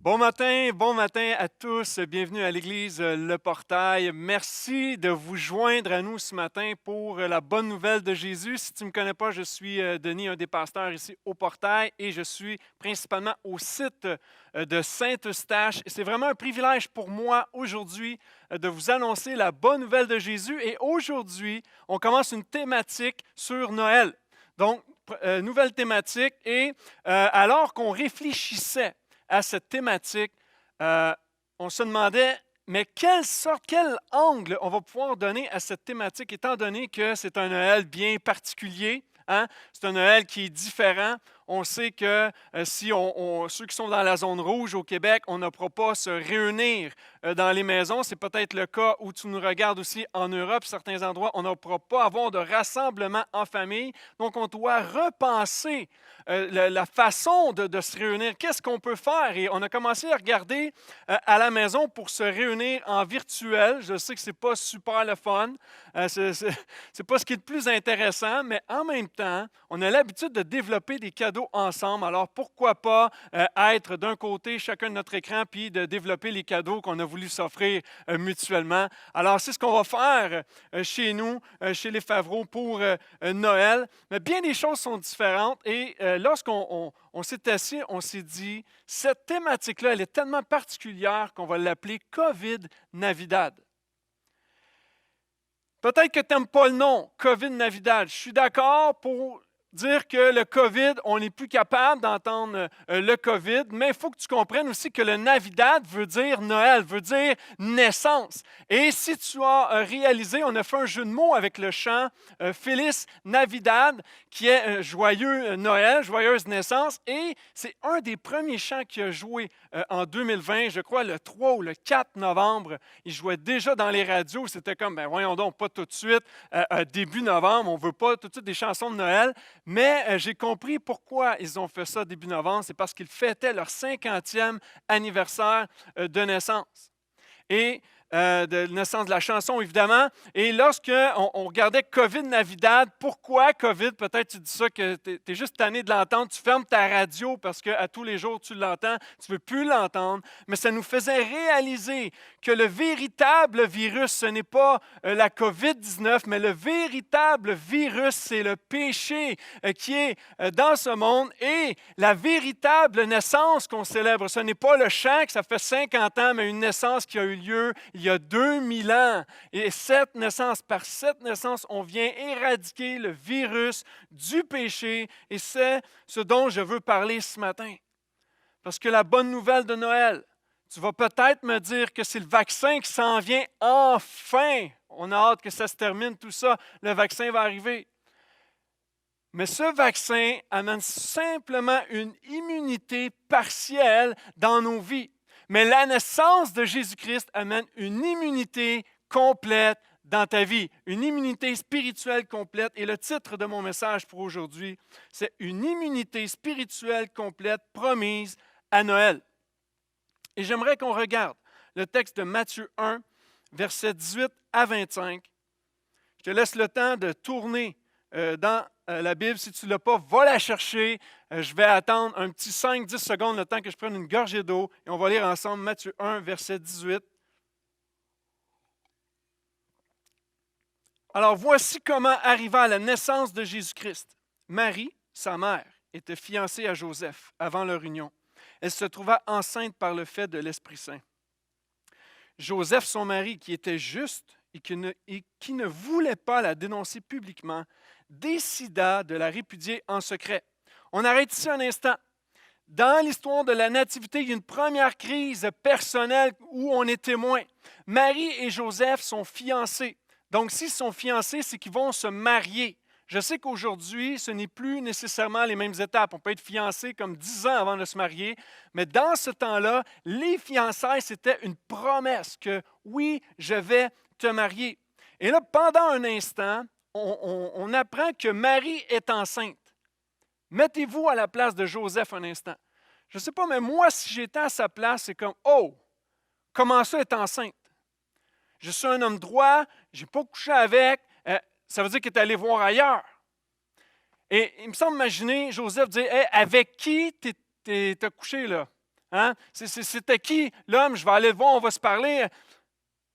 Bon matin à tous. Bienvenue à l'Église Le Portail. Merci de vous joindre à nous ce matin pour la bonne nouvelle de Jésus. Si tu ne me connais pas, je suis Denis, un des pasteurs ici au Portail et je suis principalement au site de Saint-Eustache. Et c'est vraiment un privilège pour moi aujourd'hui de vous annoncer la bonne nouvelle de Jésus. Et aujourd'hui, on commence une thématique sur Noël. Donc, nouvelle thématique. Et alors qu'on réfléchissait à cette thématique, euh, on se demandait, mais quel angle on va pouvoir donner à cette thématique, étant donné que c'est un Noël bien particulier, hein? C'est un Noël qui est différent. On sait que si ceux qui sont dans la zone rouge au Québec, on ne pourra pas se réunir dans les maisons. C'est peut-être le cas où tu nous regardes aussi en Europe, certains endroits, on ne pourra pas avoir de rassemblement en famille. Donc, on doit repenser la façon de se réunir. Qu'est-ce qu'on peut faire? Et on a commencé à regarder à la maison pour se réunir en virtuel. Je sais que ce n'est pas super le fun. C'est pas ce qui est le plus intéressant, mais en même temps, on a l'habitude de développer des cadeaux ensemble. Alors, pourquoi pas être d'un côté, chacun de notre écran, puis de développer les cadeaux qu'on a voulu s'offrir mutuellement. Alors, c'est ce qu'on va faire chez nous, chez les Favreaux, pour Noël. Mais bien des choses sont différentes et lorsqu'on s'est assis, on s'est dit, cette thématique-là, elle est tellement particulière qu'on va l'appeler COVID Navidad. Peut-être que tu n'aimes pas le nom, COVID Navidad. Je suis d'accord pour dire que le COVID, on n'est plus capable d'entendre le COVID, mais il faut que tu comprennes aussi que le Navidad veut dire Noël, veut dire naissance. Et si tu as réalisé, on a fait un jeu de mots avec le chant Feliz Navidad, qui est joyeux Noël, joyeuse naissance, et c'est un des premiers chants qui a joué en 2020, je crois le 3 ou le 4 novembre. Il jouait déjà dans les radios, c'était comme, ben voyons donc, pas tout de suite, début novembre, on ne veut pas tout de suite des chansons de Noël, mais j'ai compris pourquoi ils ont fait ça début novembre, c'est parce qu'ils fêtaient leur 50e anniversaire de naissance. Et de la naissance de la chanson, évidemment. Et lorsque on regardait COVID Navidad, pourquoi COVID? Peut-être tu dis ça que tu es juste tanné de l'entendre. Tu fermes ta radio parce qu'à tous les jours, tu l'entends. Tu ne veux plus l'entendre. Mais ça nous faisait réaliser que le véritable virus, ce n'est pas la COVID-19, mais le véritable virus, c'est le péché qui est dans ce monde. Et la véritable naissance qu'on célèbre, ce n'est pas le chant que ça fait 50 ans, mais une naissance qui a eu lieu il y a 2000 ans. Et par cette naissance, on vient éradiquer le virus du péché. Et c'est ce dont je veux parler ce matin. Parce que la bonne nouvelle de Noël, tu vas peut-être me dire que c'est le vaccin qui s'en vient enfin. On a hâte que ça se termine, tout ça. Le vaccin va arriver. Mais ce vaccin amène simplement une immunité partielle dans nos vies. Mais la naissance de Jésus-Christ amène une immunité complète dans ta vie, une immunité spirituelle complète. Et le titre de mon message pour aujourd'hui, c'est une immunité spirituelle complète promise à Noël. Et j'aimerais qu'on regarde le texte de Matthieu 1, versets 18 à 25. Je te laisse le temps de tourner dans la Bible. Si tu ne l'as pas, va la chercher. Je vais attendre un petit 5-10 secondes, le temps que je prenne une gorgée d'eau. Et on va lire ensemble Matthieu 1, verset 18. Alors, voici comment arriva la naissance de Jésus-Christ. Marie, sa mère, était fiancée à Joseph avant leur union. Elle se trouva enceinte par le fait de l'Esprit Saint. Joseph, son mari, qui était juste et qui ne voulait pas la dénoncer publiquement, décida de la répudier en secret. On arrête ici un instant. Dans l'histoire de la Nativité, il y a une première crise personnelle où on est témoin. Marie et Joseph sont fiancés. Donc, s'ils sont fiancés, c'est qu'ils vont se marier. Je sais qu'aujourd'hui, ce n'est plus nécessairement les mêmes étapes. On peut être fiancé comme 10 ans avant de se marier, mais dans ce temps-là, les fiançailles, c'était une promesse que oui, je vais te marier. Et là, pendant un instant, on apprend que Marie est enceinte. Mettez-vous à la place de Joseph un instant. Je ne sais pas, mais moi, si j'étais à sa place, c'est comme, oh, comment ça être enceinte? Je suis un homme droit, je n'ai pas couché avec, ça veut dire qu'il est allé voir ailleurs. Et il me semble imaginer Joseph dire, hey, avec qui tu as couché là? Hein? C'était qui l'homme? Je vais aller le voir, on va se parler.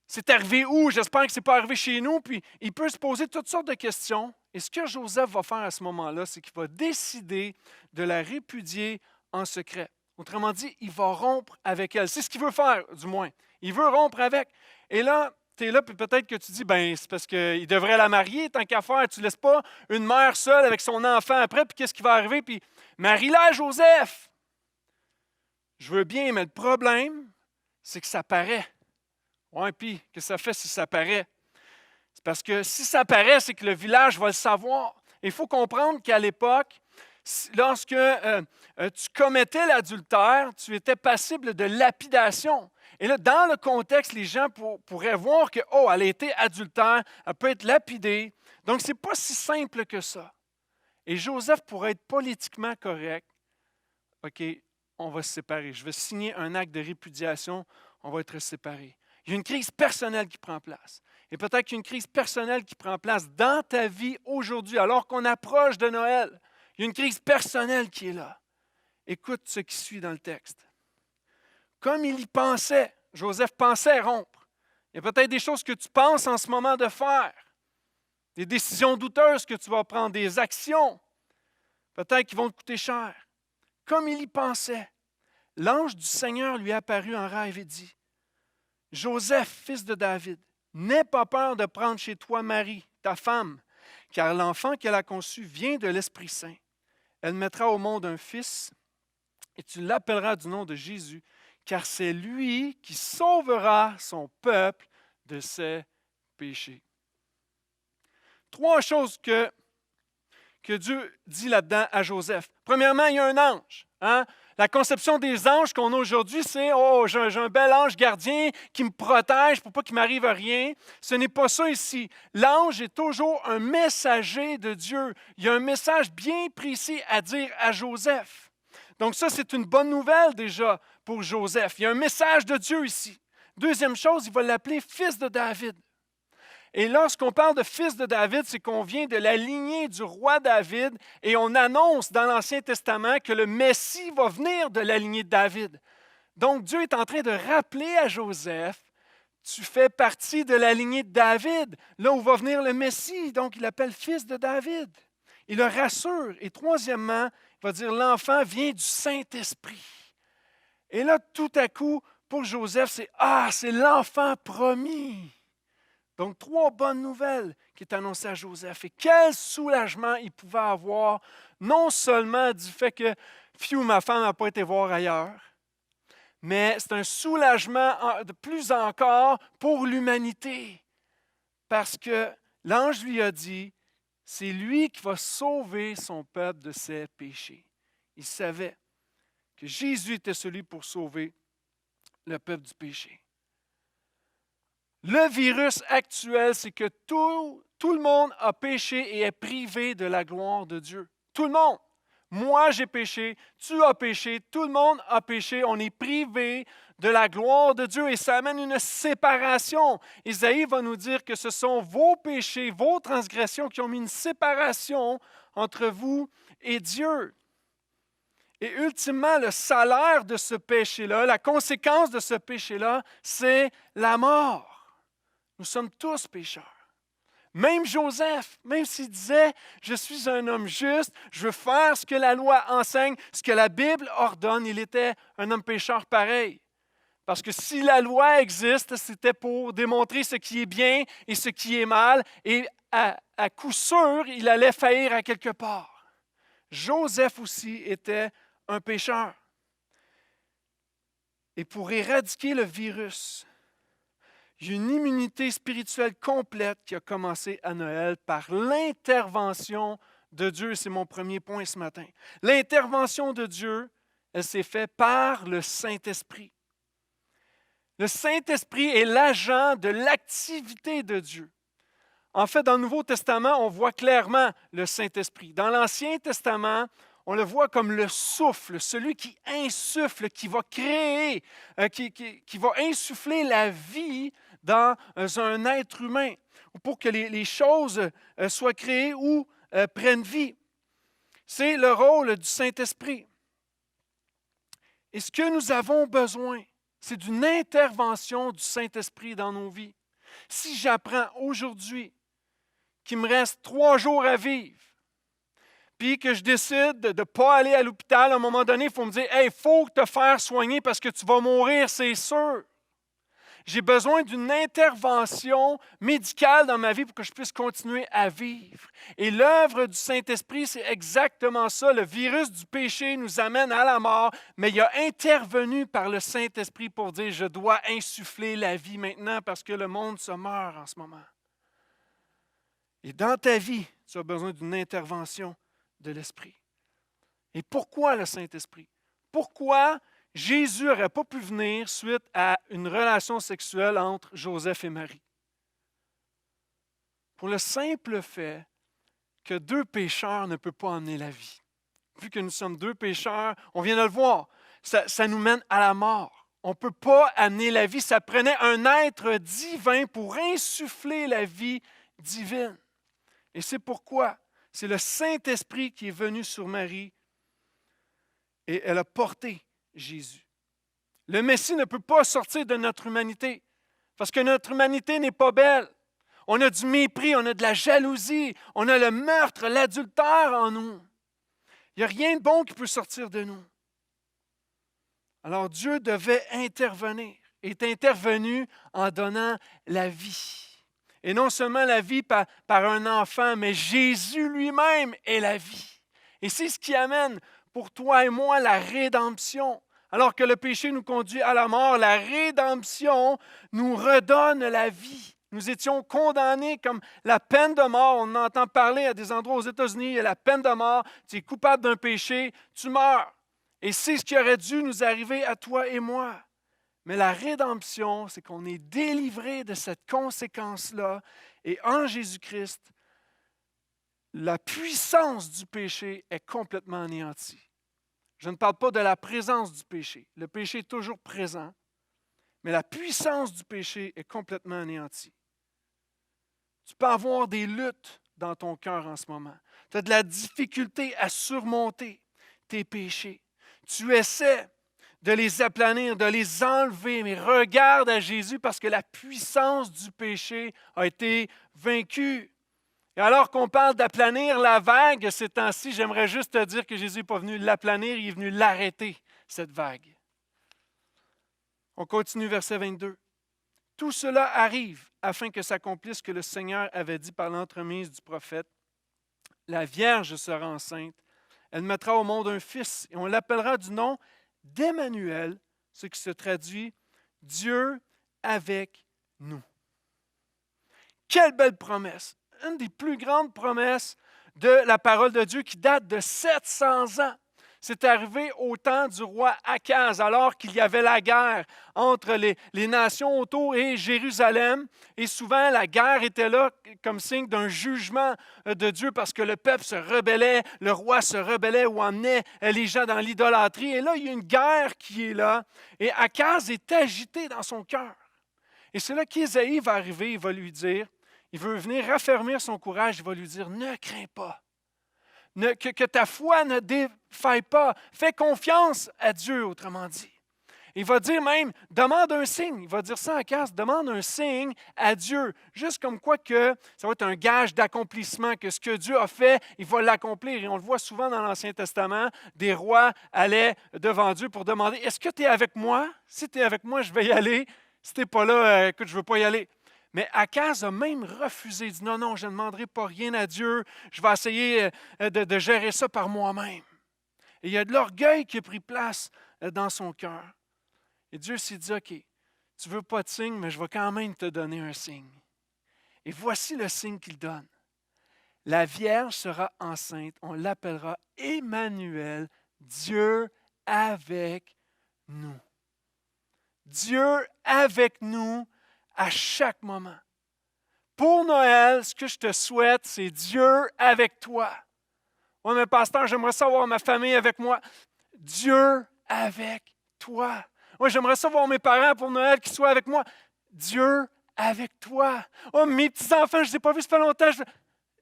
C'est arrivé où? J'espère que ce n'est pas arrivé chez nous. Puis il peut se poser toutes sortes de questions. Et ce que Joseph va faire à ce moment-là, c'est qu'il va décider de la répudier en secret. Autrement dit, il va rompre avec elle. C'est ce qu'il veut faire, du moins. Il veut rompre avec. Et là, tu es là, puis peut-être que tu dis, ben c'est parce qu'il devrait la marier, tant qu'à faire. Tu ne laisses pas une mère seule avec son enfant après, puis qu'est-ce qui va arriver? Puis marie-la à Joseph. Je veux bien, mais le problème, c'est que ça paraît. Oui, puis, qu'est-ce que ça fait si ça paraît? C'est parce que si ça paraît, c'est que le village va le savoir. Il faut comprendre qu'à l'époque, lorsque tu commettais l'adultère, tu étais passible de lapidation. Et là, dans le contexte, les gens pourraient voir que, oh, elle a été adultère, elle peut être lapidée. Donc, ce n'est pas si simple que ça. Et Joseph, pour être politiquement correct, OK, on va se séparer. Je vais signer un acte de répudiation, on va être séparés. Il y a une crise personnelle qui prend place. Et peut-être qu'il y a une crise personnelle qui prend place dans ta vie aujourd'hui, alors qu'on approche de Noël. Il y a une crise personnelle qui est là. Écoute ce qui suit dans le texte. Comme il y pensait, Joseph pensait rompre. Il y a peut-être des choses que tu penses en ce moment de faire, des décisions douteuses que tu vas prendre, des actions, peut-être qui vont te coûter cher. Comme il y pensait, l'ange du Seigneur lui apparut en rêve et dit, « Joseph, fils de David, n'aie pas peur de prendre chez toi Marie, ta femme, car l'enfant qu'elle a conçu vient de l'Esprit Saint. Elle mettra au monde un fils, et tu l'appelleras du nom de Jésus, car c'est lui qui sauvera son peuple de ses péchés. » Trois choses que Dieu dit là-dedans à Joseph. Premièrement, il y a un ange. Hein? La conception des anges qu'on a aujourd'hui, c'est « Oh, j'ai un bel ange gardien qui me protège pour pas qu'il m'arrive rien. » Ce n'est pas ça ici. L'ange est toujours un messager de Dieu. Il y a un message bien précis à dire à Joseph. Donc ça, c'est une bonne nouvelle déjà pour Joseph. Il y a un message de Dieu ici. Deuxième chose, il va l'appeler fils de David. Et lorsqu'on parle de fils de David, c'est qu'on vient de la lignée du roi David et on annonce dans l'Ancien Testament que le Messie va venir de la lignée de David. Donc Dieu est en train de rappeler à Joseph, tu fais partie de la lignée de David, là où va venir le Messie. Donc il l'appelle fils de David. Il le rassure. Et troisièmement, il va dire l'enfant vient du Saint-Esprit. Et là, tout à coup, pour Joseph, c'est l'enfant promis. Donc, trois bonnes nouvelles qui est annoncées à Joseph. Et quel soulagement il pouvait avoir, non seulement du fait que, ma femme n'a pas été voir ailleurs, mais c'est un soulagement de plus encore pour l'humanité. Parce que l'ange lui a dit, c'est lui qui va sauver son peuple de ses péchés. Il savait que Jésus était celui pour sauver le peuple du péché. Le virus actuel, c'est que tout le monde a péché et est privé de la gloire de Dieu. Tout le monde. Moi, j'ai péché, tu as péché, tout le monde a péché. On est privé de la gloire de Dieu et ça amène une séparation. Isaïe va nous dire que ce sont vos péchés, vos transgressions qui ont mis une séparation entre vous et Dieu. Et ultimement, le salaire de ce péché-là, la conséquence de ce péché-là, c'est la mort. Nous sommes tous pécheurs. Même Joseph, même s'il disait « Je suis un homme juste, je veux faire ce que la loi enseigne, ce que la Bible ordonne », il était un homme pécheur pareil. Parce que si la loi existe, c'était pour démontrer ce qui est bien et ce qui est mal, et à coup sûr, il allait faillir à quelque part. Joseph aussi était un pécheur. Et pour éradiquer le virus, il y a une immunité spirituelle complète qui a commencé à Noël par l'intervention de Dieu. C'est mon premier point ce matin. L'intervention de Dieu, elle s'est faite par le Saint-Esprit. Le Saint-Esprit est l'agent de l'activité de Dieu. En fait, dans le Nouveau Testament, on voit clairement le Saint-Esprit. Dans l'Ancien Testament, on le voit comme le souffle, celui qui insuffle, qui va créer, qui va insuffler la vie dans un être humain pour que les choses soient créées ou prennent vie. C'est le rôle du Saint-Esprit. Et ce que nous avons besoin, c'est d'une intervention du Saint-Esprit dans nos vies. Si j'apprends aujourd'hui qu'il me reste 3 jours à vivre, puis que je décide de ne pas aller à l'hôpital, à un moment donné, il faut me dire « Hey, il faut te faire soigner parce que tu vas mourir, c'est sûr. » J'ai besoin d'une intervention médicale dans ma vie pour que je puisse continuer à vivre. Et l'œuvre du Saint-Esprit, c'est exactement ça. Le virus du péché nous amène à la mort, mais il a intervenu par le Saint-Esprit pour dire « Je dois insuffler la vie maintenant parce que le monde se meurt en ce moment. » Et dans ta vie, tu as besoin d'une intervention de l'Esprit. Et pourquoi le Saint-Esprit? Pourquoi Jésus n'aurait pas pu venir suite à une relation sexuelle entre Joseph et Marie? Pour le simple fait que 2 pécheurs ne peuvent pas emmener la vie. Vu que nous sommes 2 pécheurs, on vient de le voir, ça nous mène à la mort. On ne peut pas amener la vie. Ça prenait un être divin pour insuffler la vie divine. Et c'est pourquoi c'est le Saint-Esprit qui est venu sur Marie et elle a porté Jésus. Le Messie ne peut pas sortir de notre humanité parce que notre humanité n'est pas belle. On a du mépris, on a de la jalousie, on a le meurtre, l'adultère en nous. Il n'y a rien de bon qui peut sortir de nous. Alors Dieu devait intervenir. Il est intervenu en donnant la vie. Et non seulement la vie par un enfant, mais Jésus lui-même est la vie. Et c'est ce qui amène pour toi et moi la rédemption. Alors que le péché nous conduit à la mort, la rédemption nous redonne la vie. Nous étions condamnés comme la peine de mort. On entend parler à des endroits aux États-Unis, il y a la peine de mort. Tu es coupable d'un péché, tu meurs. Et c'est ce qui aurait dû nous arriver à toi et moi. Mais la rédemption, c'est qu'on est délivré de cette conséquence-là. Et en Jésus-Christ, la puissance du péché est complètement anéantie. Je ne parle pas de la présence du péché. Le péché est toujours présent, mais la puissance du péché est complètement anéantie. Tu peux avoir des luttes dans ton cœur en ce moment. Tu as de la difficulté à surmonter tes péchés. Tu essaies de les aplanir, de les enlever, mais regarde à Jésus parce que la puissance du péché a été vaincue. Et alors qu'on parle d'aplanir la vague ces temps-ci, j'aimerais juste te dire que Jésus n'est pas venu l'aplanir, il est venu l'arrêter, cette vague. On continue, verset 22. Tout cela arrive afin que s'accomplisse ce que le Seigneur avait dit par l'entremise du prophète. La Vierge sera enceinte, elle mettra au monde un fils et on l'appellera du nom d'Emmanuel, ce qui se traduit Dieu avec nous. Quelle belle promesse! Une des plus grandes promesses de la parole de Dieu qui date de 700 ans. C'est arrivé au temps du roi Akaz, alors qu'il y avait la guerre entre les nations autour et Jérusalem. Et souvent, la guerre était là comme signe d'un jugement de Dieu parce que le peuple se rebellait, le roi se rebellait ou emmenait les gens dans l'idolâtrie. Et là, il y a une guerre qui est là. Et Akaz est agité dans son cœur. Et c'est là qu'Ésaïe va arriver, il va lui dire, il veut venir raffermir son courage, il va lui dire, ne crains pas. Que ta foi ne défaille pas. Fais confiance à Dieu, autrement dit. Il va dire même, demande un signe. Il va dire ça à Akaz, demande un signe à Dieu. Juste comme quoi que ça va être un gage d'accomplissement, que ce que Dieu a fait, il va l'accomplir. Et on le voit souvent dans l'Ancien Testament, des rois allaient devant Dieu pour demander, est-ce que tu es avec moi? Si tu es avec moi, je vais y aller. Si tu n'es pas là, écoute, je ne veux pas y aller. Mais Akaz a même refusé. Il dit non, je ne demanderai pas rien à Dieu. Je vais essayer de gérer ça par moi-même. Et il y a de l'orgueil qui a pris place dans son cœur. Et Dieu s'est dit, OK, tu ne veux pas de signe, mais je vais quand même te donner un signe. Et voici le signe qu'il donne. La Vierge sera enceinte. On l'appellera Emmanuel, Dieu avec nous. Dieu avec nous à chaque moment. Pour Noël, ce que je te souhaite, c'est Dieu avec toi. Oui, mais pasteur, j'aimerais savoir ma famille avec moi. Dieu avec toi. Oui, j'aimerais savoir mes parents pour Noël qui soient avec moi. Dieu avec toi. Oh, mes petits-enfants, je ne les ai pas vus, ça fait longtemps.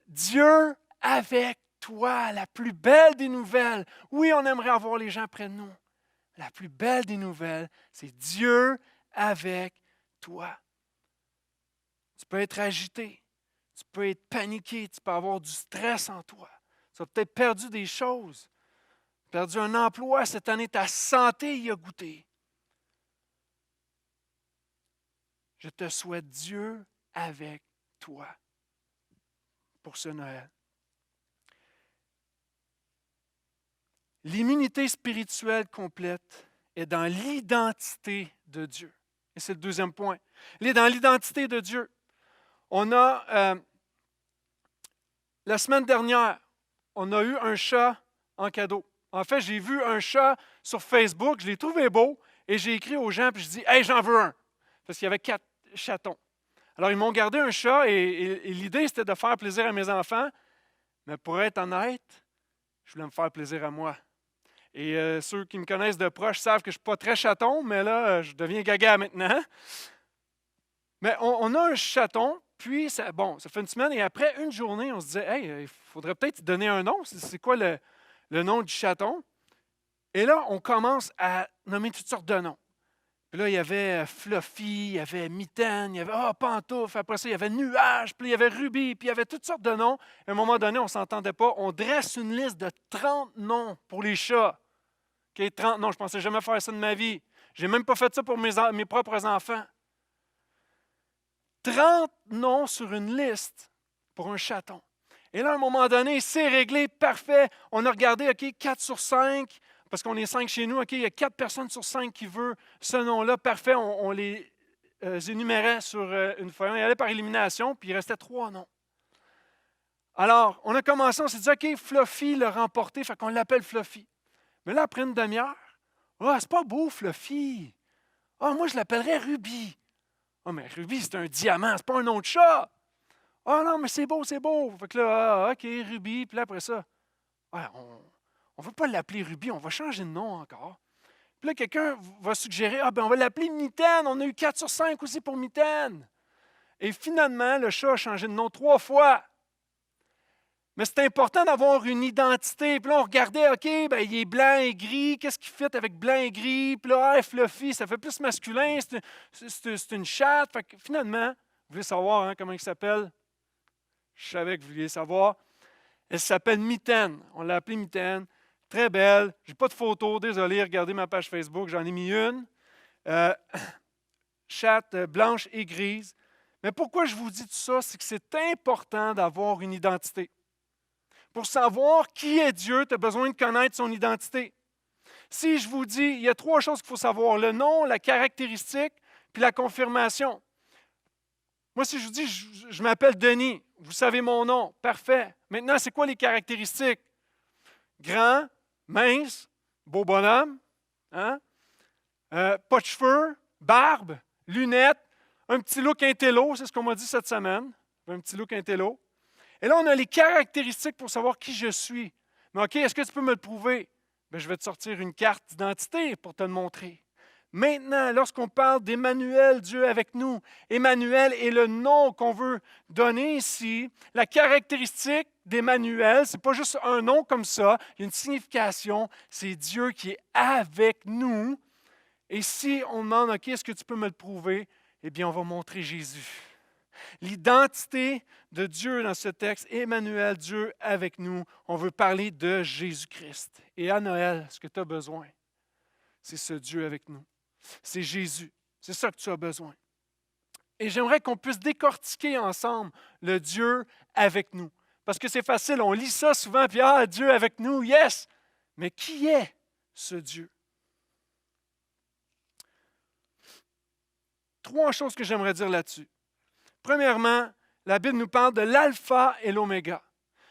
Dieu avec toi, la plus belle des nouvelles. Oui, on aimerait avoir les gens près de nous, la plus belle des nouvelles, c'est Dieu avec toi. Tu peux être agité, tu peux être paniqué, tu peux avoir du stress en toi. Tu as peut-être perdu des choses, perdu un emploi cette année, ta santé y a goûté. Je te souhaite Dieu avec toi pour ce Noël. L'immunité spirituelle complète est dans l'identité de Dieu. Et c'est le deuxième point. Elle est dans l'identité de Dieu. On a, la semaine dernière, on a eu un chat en cadeau. En fait, j'ai vu un chat sur Facebook, je l'ai trouvé beau, et j'ai écrit aux gens, puis je dis « Hey, j'en veux un! » Parce qu'il y avait 4 chatons. Alors, ils m'ont gardé un chat, et l'idée, c'était de faire plaisir à mes enfants. Mais pour être honnête, je voulais me faire plaisir à moi. Et ceux qui me connaissent de proche savent que je ne suis pas très chaton, mais là, je deviens gaga maintenant. Mais on a un chaton, puis ça fait une semaine, et après une journée, on se disait, hey, il faudrait peut-être lui donner un nom. C'est quoi le nom du chaton? Et là, on commence à nommer toutes sortes de noms. Puis là, il y avait Fluffy, il y avait Mitaine, il y avait Pantoufle, après ça, il y avait Nuage, puis il y avait Ruby, puis il y avait toutes sortes de noms. À un moment donné, on ne s'entendait pas. On dresse une liste de 30 noms pour les chats. OK, 30 noms, je ne pensais jamais faire ça de ma vie. Je n'ai même pas fait ça pour mes propres enfants. 30 noms sur une liste pour un chaton. Et là, à un moment donné, c'est réglé, parfait. On a regardé, OK, 4 sur 5, parce qu'on est 5 chez nous, OK, il y a 4 personnes sur 5 qui veulent ce nom-là, parfait. On les énumérait sur une feuille. On y allait par élimination, puis il restait 3 noms. Alors, on a commencé, on s'est dit, OK, Fluffy l'a remporté, fait qu'on l'appelle Fluffy. Mais là, après une demi-heure, c'est pas beau, Fluffy. Moi, je l'appellerais Ruby. Mais Ruby, c'est un diamant, c'est pas un nom de chat. Non, mais c'est beau, c'est beau. Fait que là, OK, Ruby, puis là, après ça, on ne veut pas l'appeler Ruby, on va changer de nom encore. Puis là, quelqu'un va suggérer, on va l'appeler Mitaine. On a eu 4 sur 5 aussi pour Mitaine. Et finalement, le chat a changé de nom 3 fois. Mais c'est important d'avoir une identité. Puis là, on regardait, OK, il est blanc et gris. Qu'est-ce qui fait avec blanc et gris? Puis là, Fluffy, ça fait plus masculin. C'est une chatte. Fait que finalement, vous voulez savoir comment il s'appelle? Je savais que vous vouliez savoir. Elle s'appelle Mitaine. On l'a appelée Mitaine. Très belle. Je n'ai pas de photo. Désolé, regardez ma page Facebook. J'en ai mis une. Chatte blanche et grise. Mais pourquoi je vous dis tout ça? C'est que c'est important d'avoir une identité. Pour savoir qui est Dieu, tu as besoin de connaître son identité. Si je vous dis, il y a 3 choses qu'il faut savoir, le nom, la caractéristique, puis la confirmation. Moi, si je vous dis, je m'appelle Denis, vous savez mon nom, parfait. Maintenant, c'est quoi les caractéristiques? Grand, mince, beau bonhomme, pas de cheveux, barbe, lunettes, un petit look intello, c'est ce qu'on m'a dit cette semaine, un petit look intello. Et là, on a les caractéristiques pour savoir qui je suis. Mais OK, est-ce que tu peux me le prouver? Je vais te sortir une carte d'identité pour te le montrer. Maintenant, lorsqu'on parle d'Emmanuel, Dieu avec nous, Emmanuel est le nom qu'on veut donner ici. La caractéristique d'Emmanuel, ce n'est pas juste un nom comme ça, il y a une signification, c'est Dieu qui est avec nous. Et si on demande, OK, est-ce que tu peux me le prouver? Eh bien, on va montrer Jésus. L'identité de Dieu dans ce texte, Emmanuel, Dieu avec nous, on veut parler de Jésus-Christ. Et à Noël, ce que tu as besoin, c'est ce Dieu avec nous. C'est Jésus. C'est ça que tu as besoin. Et j'aimerais qu'on puisse décortiquer ensemble le Dieu avec nous. Parce que c'est facile, on lit ça souvent, puis Dieu avec nous, yes! Mais qui est ce Dieu? 3 choses que j'aimerais dire là-dessus. Premièrement, la Bible nous parle de l'alpha et l'oméga.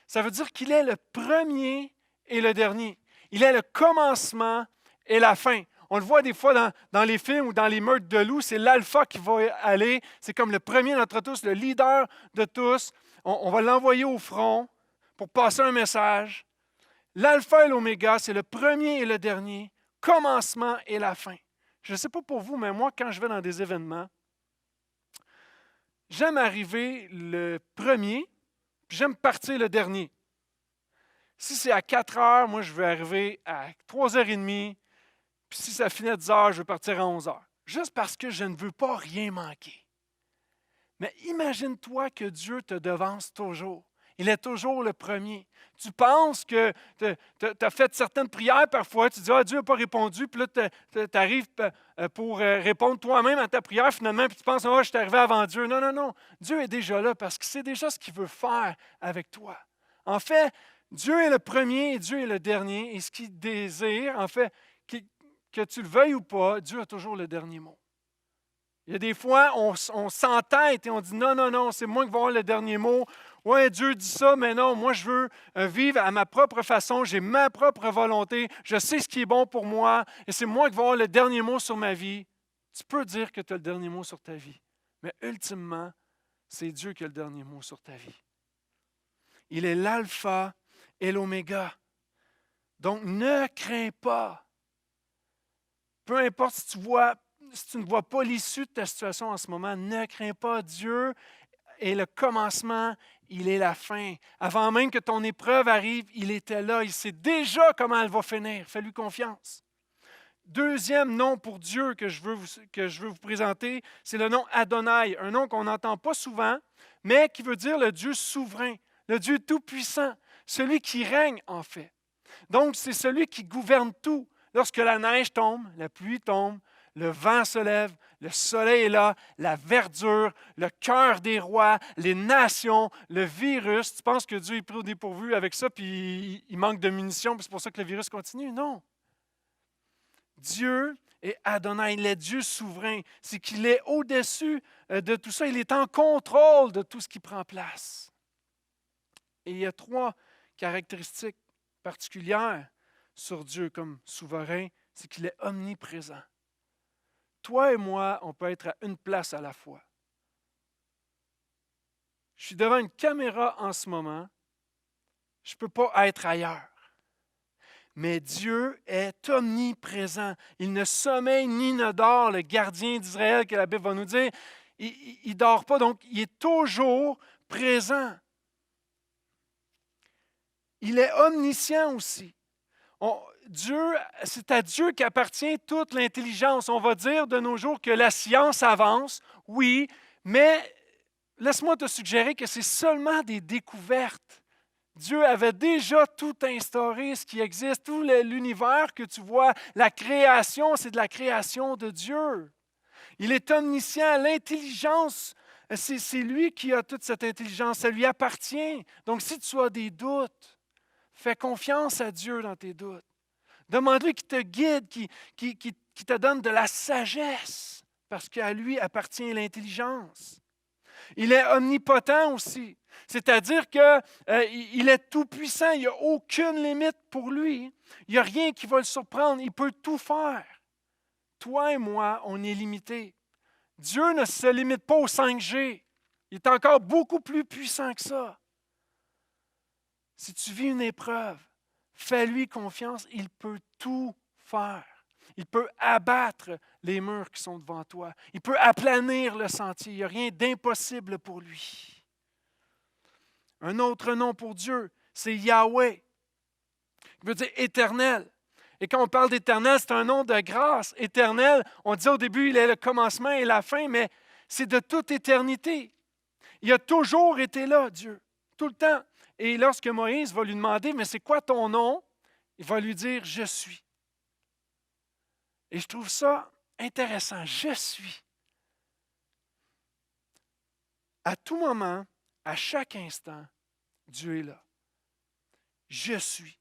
Ça veut dire qu'il est le premier et le dernier. Il est le commencement et la fin. On le voit des fois dans les films ou dans les meurtres de loups, c'est l'alpha qui va aller. C'est comme le premier d'entre tous, le leader de tous. On va l'envoyer au front pour passer un message. L'alpha et l'oméga, c'est le premier et le dernier, commencement et la fin. Je ne sais pas pour vous, mais moi, quand je vais dans des événements, j'aime arriver le premier, puis j'aime partir le dernier. Si c'est à 4 heures, moi, je veux arriver à 3h30, Puis si ça finit à 10 heures, je veux partir à 11 heures. Juste parce que je ne veux pas rien manquer. Mais imagine-toi que Dieu te devance toujours. Il est toujours le premier. Tu penses que tu as fait certaines prières parfois, tu dis, ah, Dieu n'a pas répondu, puis là, tu arrives pour répondre toi-même à ta prière finalement, puis tu penses, ah, je suis arrivé avant Dieu. Non, non, non. Dieu est déjà là parce qu'il sait déjà ce qu'il veut faire avec toi. En fait, Dieu est le premier et Dieu est le dernier. Et ce qu'il désire, en fait, que tu le veuilles ou pas, Dieu a toujours le dernier mot. Il y a des fois, on s'entête et on dit non, non, non, c'est moi qui vais avoir le dernier mot. Oui, Dieu dit ça, mais non, moi je veux vivre à ma propre façon, j'ai ma propre volonté, je sais ce qui est bon pour moi et c'est moi qui vais avoir le dernier mot sur ma vie. Tu peux dire que tu as le dernier mot sur ta vie, mais ultimement, c'est Dieu qui a le dernier mot sur ta vie. Il est l'alpha et l'oméga. Donc, ne crains pas. Peu importe si tu ne vois pas l'issue de ta situation en ce moment, ne crains pas. Dieu est le commencement, il est la fin. Avant même que ton épreuve arrive, il était là. Il sait déjà comment elle va finir. Fais-lui confiance. Deuxième nom pour Dieu que je veux vous présenter, c'est le nom Adonai, un nom qu'on n'entend pas souvent, mais qui veut dire le Dieu souverain, le Dieu tout-puissant, celui qui règne en fait. Donc, c'est celui qui gouverne tout. Lorsque la neige tombe, la pluie tombe, le vent se lève, le soleil est là, la verdure, le cœur des rois, les nations, le virus. Tu penses que Dieu est pris au dépourvu avec ça, puis il manque de munitions, puis c'est pour ça que le virus continue? Non. Dieu est Adonai, il est Dieu souverain. C'est qu'il est au-dessus de tout ça. Il est en contrôle de tout ce qui prend place. Et il y a 3 caractéristiques particulière sur Dieu comme souverain, c'est qu'il est omniprésent. Toi et moi, on peut être à une place à la fois. Je suis devant une caméra en ce moment, je ne peux pas être ailleurs. Mais Dieu est omniprésent. Il ne sommeille ni ne dort, le gardien d'Israël que la Bible va nous dire. Il ne dort pas, donc il est toujours présent. Il est omniscient aussi. C'est à Dieu qu'appartient toute l'intelligence. On va dire de nos jours que la science avance, oui, mais laisse-moi te suggérer que c'est seulement des découvertes. Dieu avait déjà tout instauré, ce qui existe, tout l'univers que tu vois, la création, c'est de la création de Dieu. Il est omniscient, l'intelligence, c'est lui qui a toute cette intelligence, ça lui appartient. Donc si tu as des doutes, fais confiance à Dieu dans tes doutes. Demande-lui qu'il te guide, qu'il te donne de la sagesse, parce qu'à lui appartient l'intelligence. Il est omnipotent aussi, c'est-à-dire qu'il est tout-puissant, il n'y a aucune limite pour lui. Il n'y a rien qui va le surprendre, il peut tout faire. Toi et moi, on est limités. Dieu ne se limite pas au 5G, il est encore beaucoup plus puissant que ça. Si tu vis une épreuve, fais-lui confiance, il peut tout faire. Il peut abattre les murs qui sont devant toi. Il peut aplanir le sentier. Il n'y a rien d'impossible pour lui. Un autre nom pour Dieu, c'est Yahweh, qui veut dire éternel. Et quand on parle d'éternel, c'est un nom de grâce. Éternel, on dit au début, il est le commencement et la fin, mais c'est de toute éternité. Il a toujours été là, Dieu, tout le temps. Et lorsque Moïse va lui demander, mais c'est quoi ton nom? Il va lui dire, je suis. Et je trouve ça intéressant, je suis. À tout moment, à chaque instant, Dieu est là. Je suis.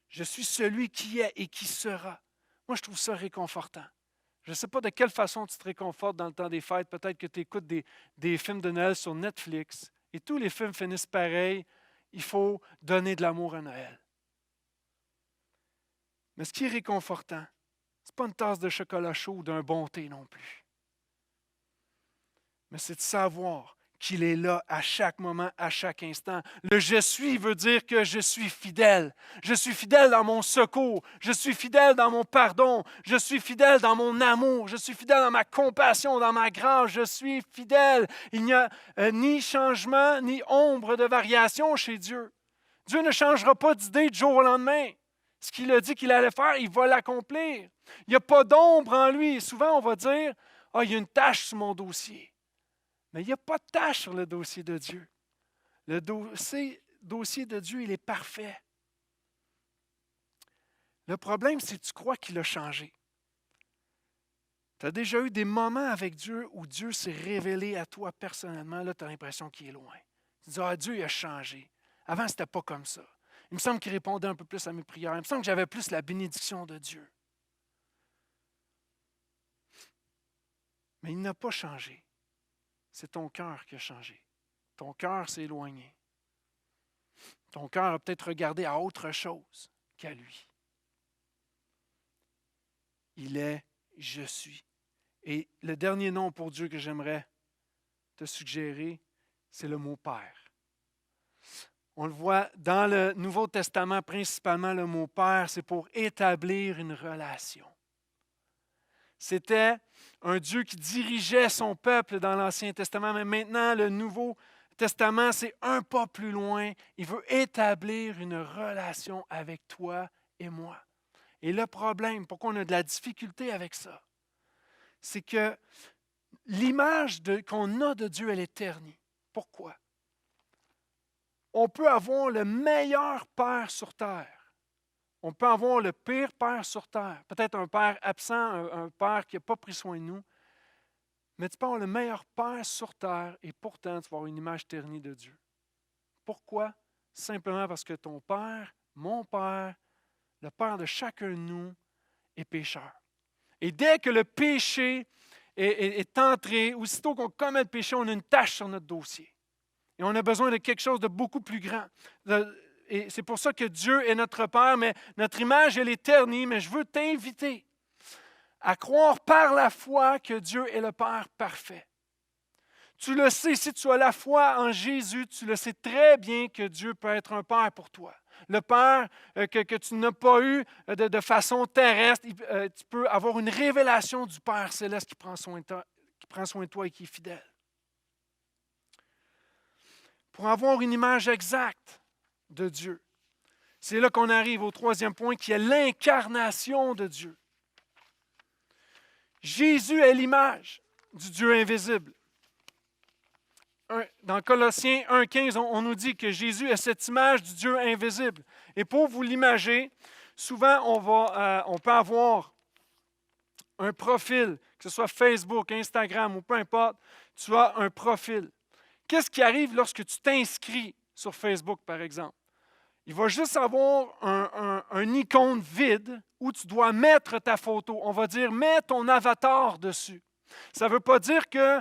Je suis celui qui est et qui sera. Moi, je trouve ça réconfortant. Je ne sais pas de quelle façon tu te réconfortes dans le temps des fêtes. Peut-être que tu écoutes des films de Noël sur Netflix et tous les films finissent pareil. Il faut donner de l'amour à Noël. Mais ce qui est réconfortant, ce n'est pas une tasse de chocolat chaud ou d'un bon thé non plus. Mais c'est de savoir qu'il est là à chaque moment, à chaque instant. Le « je suis » veut dire que je suis fidèle. Je suis fidèle dans mon secours. Je suis fidèle dans mon pardon. Je suis fidèle dans mon amour. Je suis fidèle dans ma compassion, dans ma grâce. Je suis fidèle. Il n'y a ni changement, ni ombre de variation chez Dieu. Dieu ne changera pas d'idée du jour au lendemain. Ce qu'il a dit qu'il allait faire, il va l'accomplir. Il n'y a pas d'ombre en lui. Et souvent, on va dire, « Ah, il y a une tache sur mon dossier. » Mais il n'y a pas de tache sur le dossier de Dieu. Le dossier de Dieu, il est parfait. Le problème, c'est que tu crois qu'il a changé. Tu as déjà eu des moments avec Dieu où Dieu s'est révélé à toi personnellement. Là, tu as l'impression qu'il est loin. Tu dis, ah, Dieu il a changé. Avant, ce n'était pas comme ça. Il me semble qu'il répondait un peu plus à mes prières. Il me semble que j'avais plus la bénédiction de Dieu. Mais il n'a pas changé. C'est ton cœur qui a changé. Ton cœur s'est éloigné. Ton cœur a peut-être regardé à autre chose qu'à lui. Il est « je suis ». Et le dernier nom pour Dieu que j'aimerais te suggérer, c'est le mot « Père ». On le voit dans le Nouveau Testament, principalement le mot « Père », c'est pour établir une relation. C'était un Dieu qui dirigeait son peuple dans l'Ancien Testament, mais maintenant, le Nouveau Testament, c'est un pas plus loin. Il veut établir une relation avec toi et moi. Et le problème, pourquoi on a de la difficulté avec ça, c'est que l'image qu'on a de Dieu, elle est ternie. Pourquoi? On peut avoir le meilleur père sur terre. On peut avoir le pire père sur terre. Peut-être un père absent, un père qui n'a pas pris soin de nous. Mais tu peux avoir le meilleur père sur terre et pourtant tu vas avoir une image ternie de Dieu. Pourquoi? Simplement parce que ton père, mon père, le père de chacun de nous est pécheur. Et dès que le péché est entré, aussitôt qu'on commet le péché, on a une tache sur notre dossier. Et on a besoin de quelque chose de beaucoup plus grand. Et c'est pour ça que Dieu est notre Père, mais notre image, elle est ternie. Mais je veux t'inviter à croire par la foi que Dieu est le Père parfait. Tu le sais, si tu as la foi en Jésus, tu le sais très bien que Dieu peut être un Père pour toi. Le Père que tu n'as pas eu de façon terrestre, tu peux avoir une révélation du Père céleste qui prend soin de toi et qui est fidèle. Pour avoir une image exacte de Dieu, c'est là qu'on arrive au troisième point qui est l'incarnation de Dieu. Jésus est l'image du Dieu invisible. Dans Colossiens 1,15, on nous dit que Jésus est cette image du Dieu invisible. Et pour vous l'imager, souvent on peut avoir un profil, que ce soit Facebook, Instagram ou peu importe, tu as un profil. Qu'est-ce qui arrive lorsque tu t'inscris sur Facebook, par exemple? Il va juste avoir un icône vide où tu dois mettre ta photo. On va dire, mets ton avatar dessus. Ça ne veut pas dire que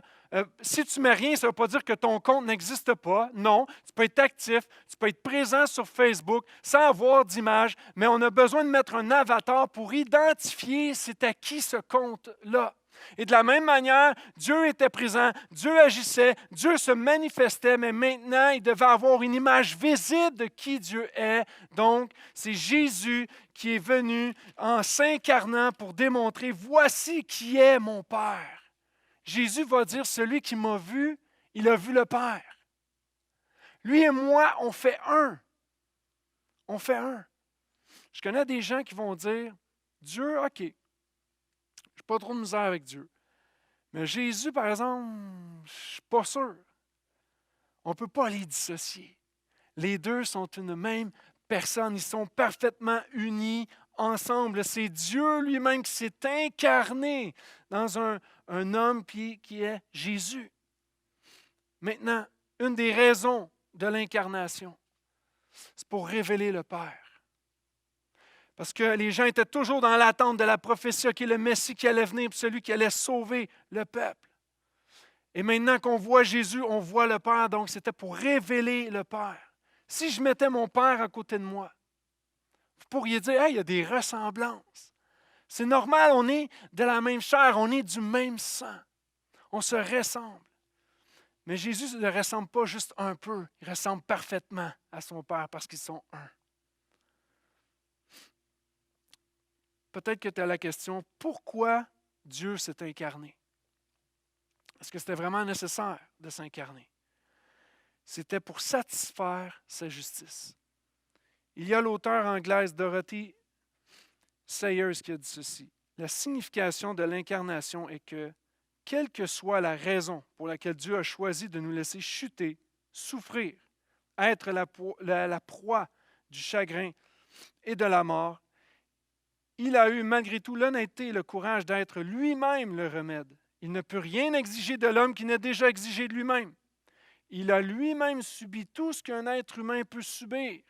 si tu ne mets rien, ça ne veut pas dire que ton compte n'existe pas. Non, tu peux être actif, tu peux être présent sur Facebook sans avoir d'image, mais on a besoin de mettre un avatar pour identifier c'est à qui ce compte-là. Et de la même manière, Dieu était présent, Dieu agissait, Dieu se manifestait, mais maintenant, il devait avoir une image visible de qui Dieu est. Donc, c'est Jésus qui est venu en s'incarnant pour démontrer, voici qui est mon Père. Jésus va dire, celui qui m'a vu, il a vu le Père. Lui et moi, on fait un. On fait un. Je connais des gens qui vont dire, Dieu, OK, je n'ai pas trop de misère avec Dieu. Mais Jésus, par exemple, je ne suis pas sûr. On ne peut pas les dissocier. Les deux sont une même personne. Ils sont parfaitement unis ensemble. C'est Dieu lui-même qui s'est incarné dans un homme qui est Jésus. Maintenant, une des raisons de l'incarnation, c'est pour révéler le Père. Parce que les gens étaient toujours dans l'attente de la prophétie qui est le Messie qui allait venir, celui qui allait sauver le peuple. Et maintenant qu'on voit Jésus, on voit le Père, donc c'était pour révéler le Père. Si je mettais mon Père à côté de moi, vous pourriez dire, hey, il y a des ressemblances. C'est normal, on est de la même chair, on est du même sang. On se ressemble. Mais Jésus ne ressemble pas juste un peu, il ressemble parfaitement à son Père parce qu'ils sont un. Peut-être que tu as la question, pourquoi Dieu s'est incarné? Est-ce que c'était vraiment nécessaire de s'incarner? C'était pour satisfaire sa justice. Il y a l'auteure anglaise Dorothy Sayers qui a dit ceci. La signification de l'incarnation est que, quelle que soit la raison pour laquelle Dieu a choisi de nous laisser chuter, souffrir, être la proie du chagrin et de la mort, il a eu malgré tout l'honnêteté et le courage d'être lui-même le remède. Il ne peut rien exiger de l'homme qu'il n'a déjà exigé de lui-même. Il a lui-même subi tout ce qu'un être humain peut subir.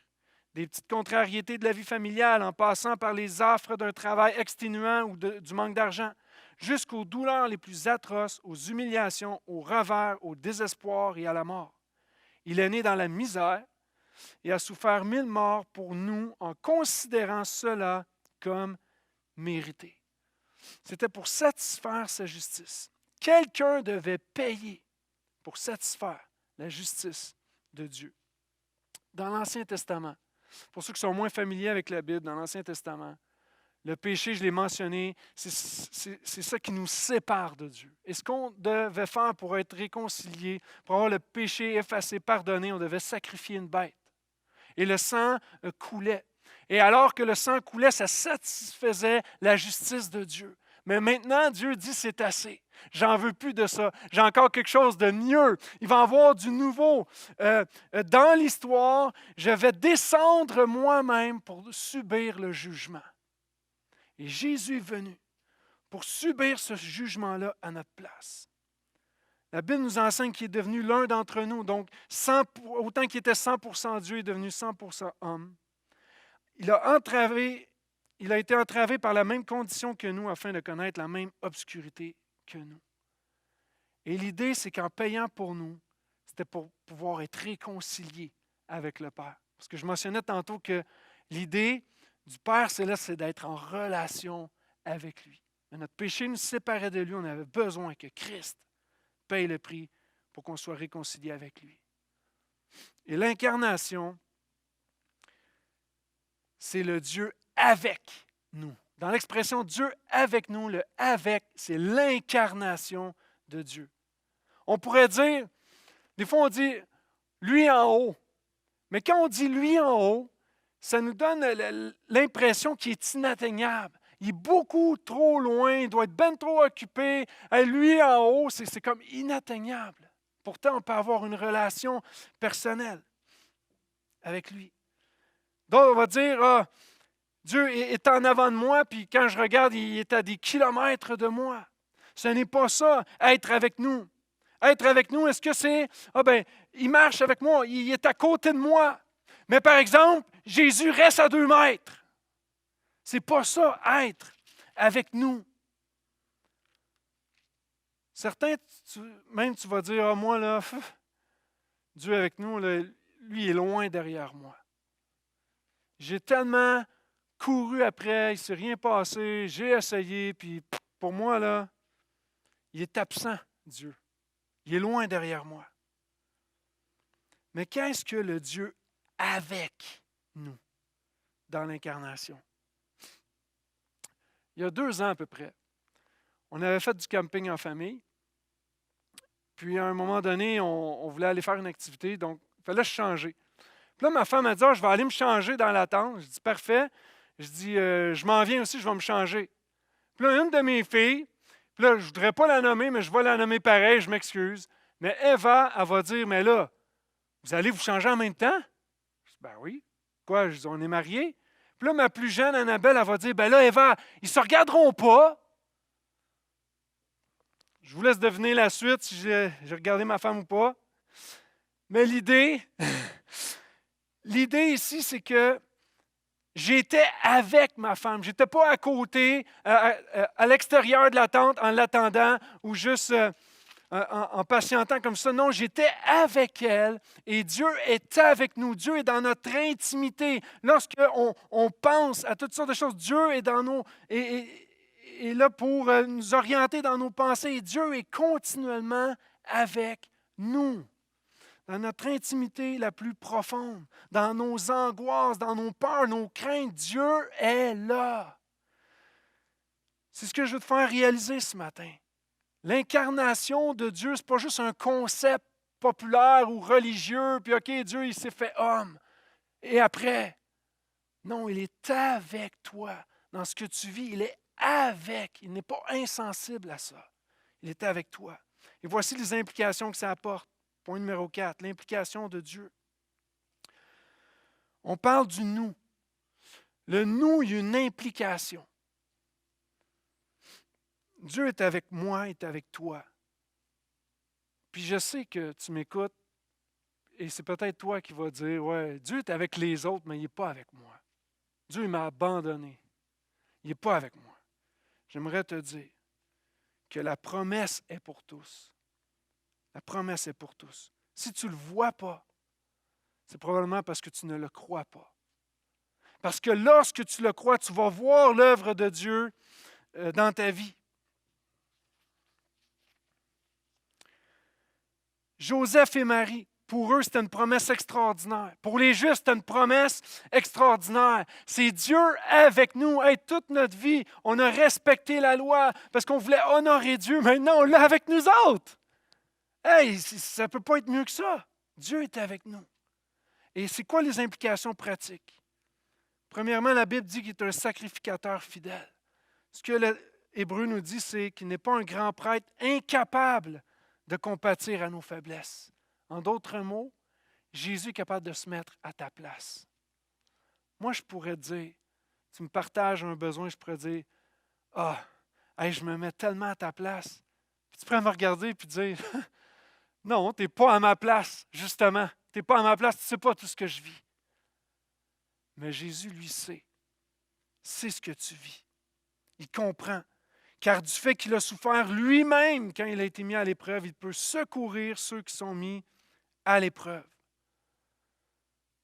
Des petites contrariétés de la vie familiale en passant par les affres d'un travail exténuant ou du manque d'argent, jusqu'aux douleurs les plus atroces, aux humiliations, aux revers, au désespoir et à la mort. Il est né dans la misère et a souffert 1000 morts pour nous en considérant cela comme mérité. C'était pour satisfaire sa justice. Quelqu'un devait payer pour satisfaire la justice de Dieu. Dans l'Ancien Testament, pour ceux qui sont moins familiers avec la Bible, dans l'Ancien Testament, le péché, je l'ai mentionné, c'est ça qui nous sépare de Dieu. Et ce qu'on devait faire pour être réconcilié, pour avoir le péché effacé, pardonné, on devait sacrifier une bête. Et le sang coulait. Et alors que le sang coulait, ça satisfaisait la justice de Dieu. Mais maintenant, Dieu dit, c'est assez. J'en veux plus de ça. J'ai encore quelque chose de mieux. Il va y avoir du nouveau. Dans l'histoire, je vais descendre moi-même pour subir le jugement. Et Jésus est venu pour subir ce jugement-là à notre place. La Bible nous enseigne qu'il est devenu l'un d'entre nous. Donc, autant qu'il était 100% Dieu, il est devenu 100% homme. Il a été entravé par la même condition que nous afin de connaître la même obscurité que nous. Et l'idée, c'est qu'en payant pour nous, c'était pour pouvoir être réconcilié avec le Père. Parce que je mentionnais tantôt que l'idée du Père Céleste, c'est d'être en relation avec lui. Mais notre péché nous séparait de lui. On avait besoin que Christ paye le prix pour qu'on soit réconcilié avec lui. Et l'incarnation, c'est le Dieu avec nous. Dans l'expression Dieu avec nous, le avec, c'est l'incarnation de Dieu. On pourrait dire, des fois on dit lui en haut. Mais quand on dit lui en haut, ça nous donne l'impression qu'il est inatteignable. Il est beaucoup trop loin, il doit être bien trop occupé. Lui en haut, c'est comme inatteignable. Pourtant, on peut avoir une relation personnelle avec lui. Donc, on va dire, Dieu est en avant de moi, puis quand je regarde, il est à des kilomètres de moi. Ce n'est pas ça, être avec nous. Être avec nous, est-ce que c'est, il marche avec moi, il est à côté de moi. Mais par exemple, Jésus reste à 2 mètres. C'est pas ça, être avec nous. Certains, même tu vas dire, moi là, Dieu avec nous, là, lui est loin derrière moi. J'ai tellement couru après, il ne s'est rien passé, j'ai essayé, puis pour moi, là, il est absent, Dieu. Il est loin derrière moi. Mais qu'est-ce que le Dieu avec nous dans l'incarnation? Il y a 2 ans à peu près, on avait fait du camping en famille. Puis à un moment donné, on voulait aller faire une activité, donc il fallait se changer. Puis là, ma femme a dit, je vais aller me changer dans la tente. Je dis, parfait. Je dis, je m'en viens aussi, je vais me changer. Puis là, une de mes filles, puis là, je ne voudrais pas la nommer, mais je vais la nommer pareil, je m'excuse. Mais Eva, elle va dire, mais là, vous allez vous changer en même temps? Je dis, ben oui. Quoi? Je dis, on est mariés. Puis là, ma plus jeune, Annabelle, elle va dire, ben là, Eva, ils ne se regarderont pas. Je vous laisse deviner la suite, si j'ai regardé ma femme ou pas. Mais l'idée ici, c'est que j'étais avec ma femme. Je n'étais pas à côté, à l'extérieur de la tente, en l'attendant ou juste en patientant comme ça. Non, j'étais avec elle et Dieu est avec nous. Dieu est dans notre intimité. Lorsqu'on pense à toutes sortes de choses, Dieu est dans nos... est là pour nous orienter dans nos pensées. Dieu est continuellement avec nous. Dans notre intimité la plus profonde, dans nos angoisses, dans nos peurs, nos craintes, Dieu est là. C'est ce que je veux te faire réaliser ce matin. L'incarnation de Dieu, ce n'est pas juste un concept populaire ou religieux, puis OK, Dieu, il s'est fait homme. Et après, non, il est avec toi dans ce que tu vis. Il est avec. Il n'est pas insensible à ça. Il est avec toi. Et voici les implications que ça apporte. Point numéro 4, l'implication de Dieu. On parle du nous. Le nous, il y a une implication. Dieu est avec moi, est avec toi. Puis je sais que tu m'écoutes et c'est peut-être toi qui vas dire, ouais, Dieu est avec les autres, mais il n'est pas avec moi. Dieu m'a abandonné. Il n'est pas avec moi. J'aimerais te dire que la promesse est pour tous. La promesse est pour tous. Si tu ne le vois pas, c'est probablement parce que tu ne le crois pas. Parce que lorsque tu le crois, tu vas voir l'œuvre de Dieu dans ta vie. Joseph et Marie, pour eux, c'était une promesse extraordinaire. Pour les Juifs, c'était une promesse extraordinaire. C'est Dieu avec nous. Hey, toute notre vie, on a respecté la loi parce qu'on voulait honorer Dieu. Maintenant, on l'a avec nous autres. Hey, ça ne peut pas être mieux que ça. Dieu est avec nous. Et c'est quoi les implications pratiques? Premièrement, la Bible dit qu'il est un sacrificateur fidèle. Ce que l'Hébreu nous dit, c'est qu'il n'est pas un grand prêtre incapable de compatir à nos faiblesses. En d'autres mots, Jésus est capable de se mettre à ta place. Moi, je pourrais te dire, tu me partages un besoin, je pourrais dire, hey, je me mets tellement à ta place. Puis tu pourrais me regarder et dire, non, tu n'es pas à ma place, justement. Tu n'es pas à ma place, tu ne sais pas tout ce que je vis. Mais Jésus, lui, sait ce que tu vis. Il comprend. Car du fait qu'il a souffert lui-même quand il a été mis à l'épreuve, il peut secourir ceux qui sont mis à l'épreuve.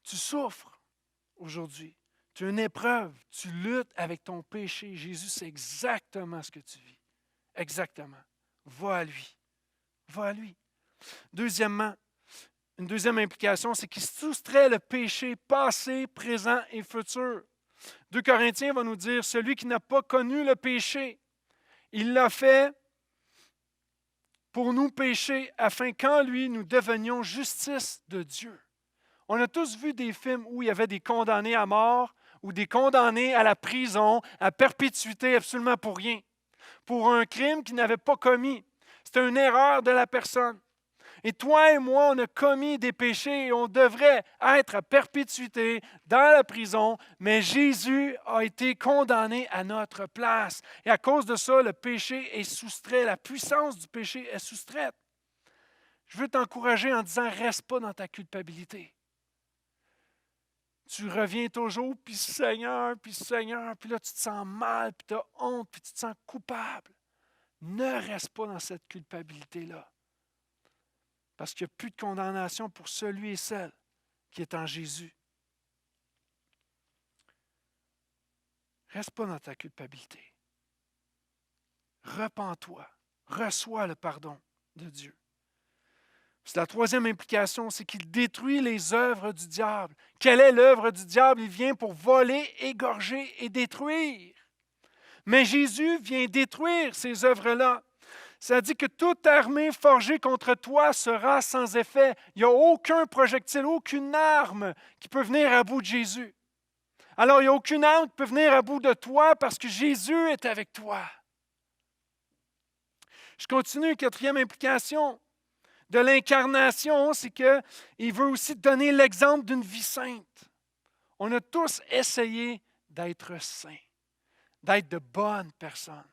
Tu souffres aujourd'hui. Tu as une épreuve. Tu luttes avec ton péché. Jésus sait exactement ce que tu vis. Exactement. Va à lui. Va à lui. Deuxièmement, une deuxième implication, c'est qu'il soustrait le péché passé, présent et futur. 2 Corinthiens va nous dire, celui qui n'a pas connu le péché, il l'a fait pour nous pécher, afin qu'en lui, nous devenions justice de Dieu. On a tous vu des films où il y avait des condamnés à mort ou des condamnés à la prison, à perpétuité, absolument pour rien, pour un crime qu'ils n'avaient pas commis. C'était une erreur de la personne. Et toi et moi, on a commis des péchés et on devrait être à perpétuité dans la prison, mais Jésus a été condamné à notre place. Et à cause de ça, le péché est soustrait, la puissance du péché est soustraite. Je veux t'encourager en disant, reste pas dans ta culpabilité. Tu reviens toujours, puis Seigneur, puis là tu te sens mal, puis tu as honte, puis tu te sens coupable. Ne reste pas dans cette culpabilité-là. Parce qu'il n'y a plus de condamnation pour celui et celle qui est en Jésus. Reste pas dans ta culpabilité. Repens-toi. Reçois le pardon de Dieu. C'est la troisième implication, c'est qu'il détruit les œuvres du diable. Quelle est l'œuvre du diable? Il vient pour voler, égorger et détruire. Mais Jésus vient détruire ces œuvres-là. Ça dit que toute armée forgée contre toi sera sans effet. Il n'y a aucun projectile, aucune arme qui peut venir à bout de Jésus. Alors, il n'y a aucune arme qui peut venir à bout de toi parce que Jésus est avec toi. Je continue, quatrième implication de l'incarnation, c'est qu'il veut aussi donner l'exemple d'une vie sainte. On a tous essayé d'être saints, d'être de bonnes personnes.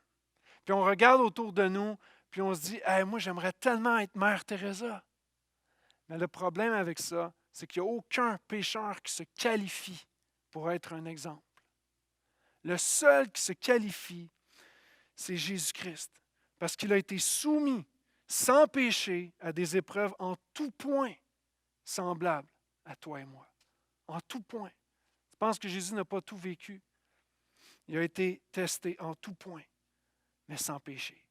Puis on regarde autour de nous, puis on se dit, hey, moi j'aimerais tellement être Mère Teresa. Mais le problème avec ça, c'est qu'il n'y a aucun pécheur qui se qualifie pour être un exemple. Le seul qui se qualifie, c'est Jésus-Christ. Parce qu'il a été soumis sans péché à des épreuves en tout point semblables à toi et moi. En tout point. Tu penses que Jésus n'a pas tout vécu? Il a été testé en tout point, mais sans péché.